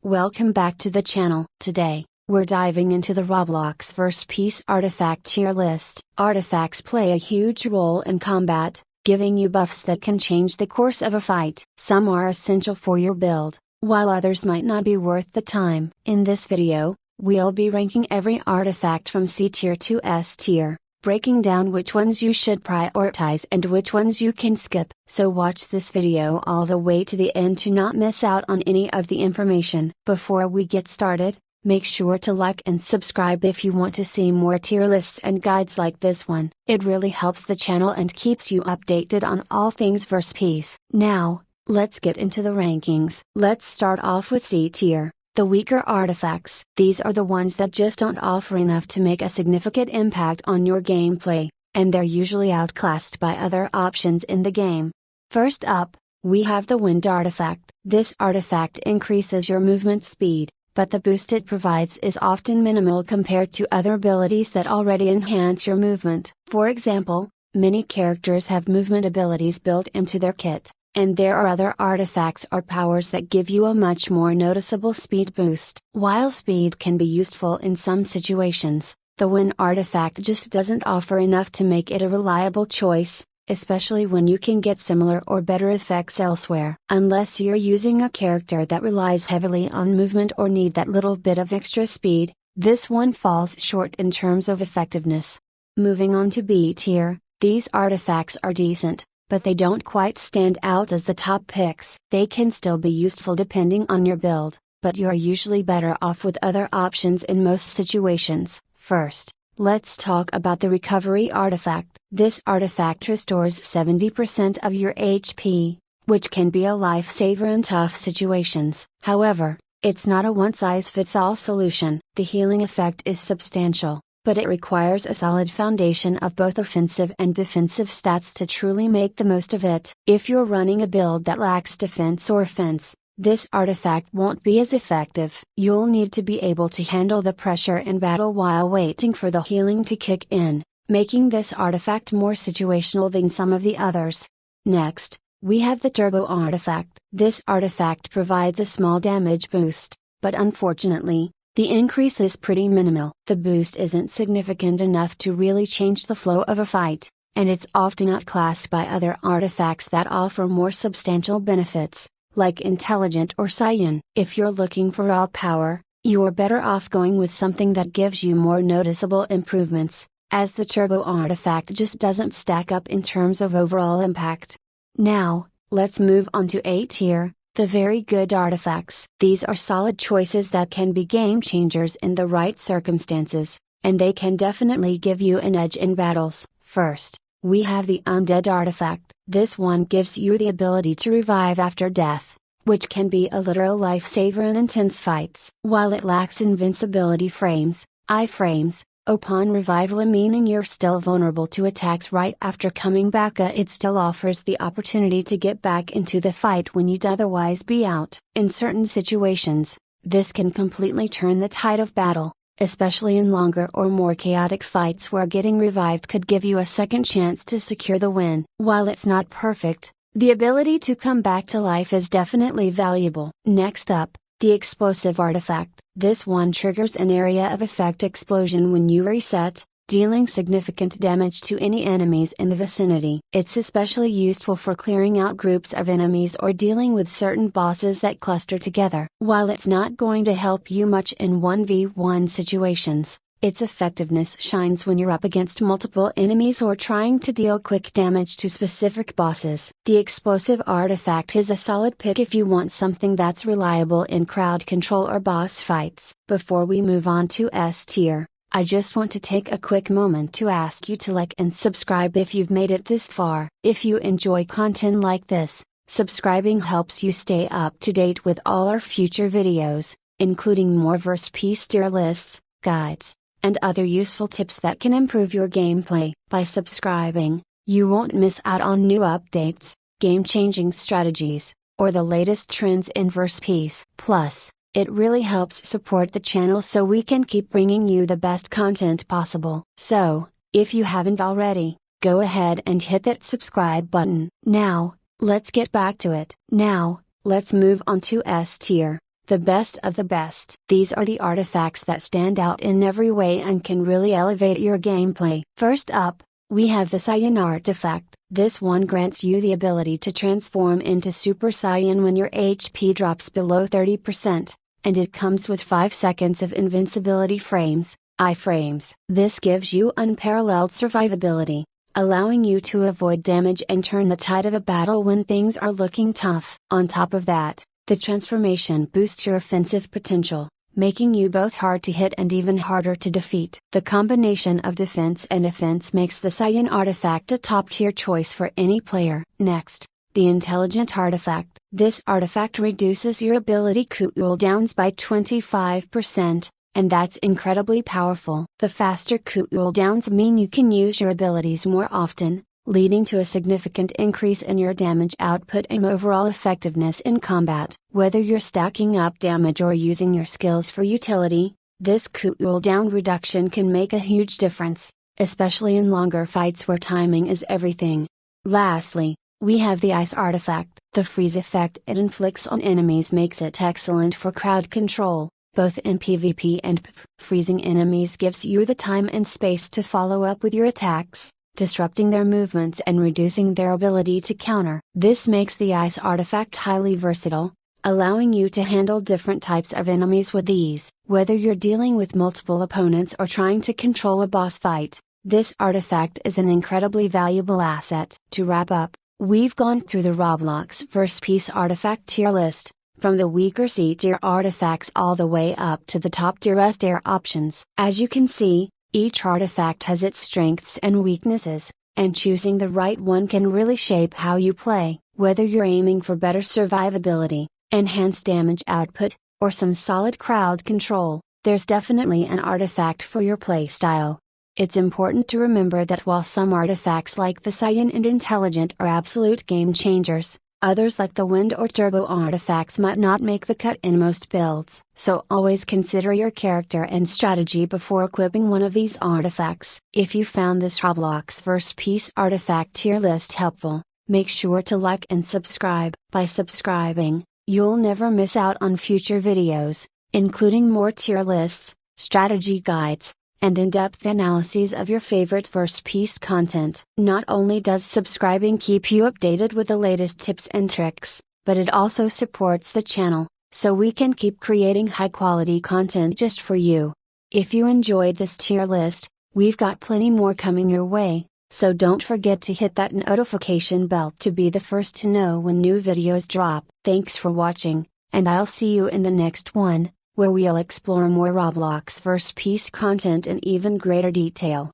Welcome back to the channel. Today, we're diving into the Roblox first Piece Artifact tier list. Artifacts play a huge role in combat, giving you buffs that can change the course of a fight. Some are essential for your build, while others might not be worth the time. In this video, we'll be ranking every artifact from C tier to S tier, breaking down which ones you should prioritize and which ones you can skip. So watch this video all the way to the end to not miss out on any of the information. Before we get started, make sure to like and subscribe if you want to see more tier lists and guides like this one. It really helps the channel and keeps you updated on all things verse Piece. Now, let's get into the rankings. Let's start off with C tier. The weaker artifacts. These are the ones that just don't offer enough to make a significant impact on your gameplay, and they're usually outclassed by other options in the game. First up, we have the Wind Artifact. This artifact increases your movement speed, but the boost it provides is often minimal compared to other abilities that already enhance your movement. For example, many characters have movement abilities built into their kit, and there are other artifacts or powers that give you a much more noticeable speed boost. While speed can be useful in some situations, the Wind Artifact just doesn't offer enough to make it a reliable choice, especially when you can get similar or better effects elsewhere. Unless you're using a character that relies heavily on movement or need that little bit of extra speed, this one falls short in terms of effectiveness. Moving on to B tier, these artifacts are decent, but they don't quite stand out as the top picks. They can still be useful depending on your build, but you're usually better off with other options in most situations. First, let's talk about the Recovery Artifact. This artifact restores 70% of your HP, which can be a lifesaver in tough situations. However, it's not a one-size-fits-all solution. The healing effect is substantial, but it requires a solid foundation of both offensive and defensive stats to truly make the most of it. If you're running a build that lacks defense or offense, this artifact won't be as effective. You'll need to be able to handle the pressure in battle while waiting for the healing to kick in, making this artifact more situational than some of the others. Next, we have the Turbo Artifact. This artifact provides a small damage boost, but unfortunately, the increase is pretty minimal. The boost isn't significant enough to really change the flow of a fight, and it's often outclassed by other artifacts that offer more substantial benefits, like Intelligent or Saiyan. If you're looking for raw power, you're better off going with something that gives you more noticeable improvements, as the Turbo Artifact just doesn't stack up in terms of overall impact. Now, let's move on to A tier. The Very Good Artifacts. These are solid choices that can be game changers in the right circumstances, and they can definitely give you an edge in battles. First, we have the Undead Artifact. This one gives you the ability to revive after death, which can be a literal lifesaver in intense fights. While it lacks invincibility frames, iframes, upon revival meaning you're still vulnerable to attacks right after coming back, it still offers the opportunity to get back into the fight when you'd otherwise be out. In certain situations, this can completely turn the tide of battle, especially in longer or more chaotic fights where getting revived could give you a second chance to secure the win. While it's not perfect, the ability to come back to life is definitely valuable. Next up, the Explosive Artifact. This one triggers an area of effect explosion when you reset, dealing significant damage to any enemies in the vicinity. It's especially useful for clearing out groups of enemies or dealing with certain bosses that cluster together. While it's not going to help you much in 1v1 situations, its effectiveness shines when you're up against multiple enemies or trying to deal quick damage to specific bosses. The Explosive Artifact is a solid pick if you want something that's reliable in crowd control or boss fights. Before we move on to S tier, I just want to take a quick moment to ask you to like and subscribe if you've made it this far. If you enjoy content like this, subscribing helps you stay up to date with all our future videos, including more verse Piece tier lists, guides, and other useful tips that can improve your gameplay. By subscribing, you won't miss out on new updates, game-changing strategies, or the latest trends in verse Piece. Plus, it really helps support the channel so we can keep bringing you the best content possible. So, if you haven't already, go ahead and hit that subscribe button. Now, let's get back to it. Now, let's move on to S tier. the best of the best. These are the artifacts that stand out in every way and can really elevate your gameplay. First up, we have the Saiyan Artifact. This one grants you the ability to transform into Super Saiyan when your HP drops below 30%, and it comes with 5 seconds of invincibility frames, iframes. This gives you unparalleled survivability, allowing you to avoid damage and turn the tide of a battle when things are looking tough. On top of that, the transformation boosts your offensive potential, making you both hard to hit and even harder to defeat. The combination of defense and offense makes the Saiyan Artifact a top-tier choice for any player. Next, the Intelligent Artifact. This artifact reduces your ability cooldowns by 25%, and that's incredibly powerful. The faster cooldowns mean you can use your abilities more often, leading to a significant increase in your damage output and overall effectiveness in combat. Whether you're stacking up damage or using your skills for utility, this cooldown reduction can make a huge difference, especially in longer fights where timing is everything. Lastly, we have the Ice Artifact. The freeze effect it inflicts on enemies makes it excellent for crowd control, both in PvP and PvP. Freezing enemies gives you the time and space to follow up with your attacks, disrupting their movements and reducing their ability to counter. This makes the Ice Artifact highly versatile, allowing you to handle different types of enemies with ease. Whether you're dealing with multiple opponents or trying to control a boss fight, this artifact is an incredibly valuable asset. To wrap up, we've gone through the Roblox Verse Piece Artifact tier list, from the weaker C tier artifacts all the way up to the top tier S tier options. As you can see, each artifact has its strengths and weaknesses, and choosing the right one can really shape how you play. Whether you're aiming for better survivability, enhanced damage output, or some solid crowd control, there's definitely an artifact for your playstyle. It's important to remember that while some artifacts like the Saiyan and Intelligent are absolute game changers, others like the Wind or Turbo artifacts might not make the cut in most builds. So always consider your character and strategy before equipping one of these artifacts. If you found this Roblox Verse Piece Artifact tier list helpful, make sure to like and subscribe. By subscribing, you'll never miss out on future videos, including more tier lists, strategy guides, and in-depth analyses of your favorite Verse Piece content. Not only does subscribing keep you updated with the latest tips and tricks, but it also supports the channel, so we can keep creating high-quality content just for you. If you enjoyed this tier list, we've got plenty more coming your way, so don't forget to hit that notification bell to be the first to know when new videos drop. Thanks for watching, and I'll see you in the next one, where we'll explore more Roblox Verse Piece content in even greater detail.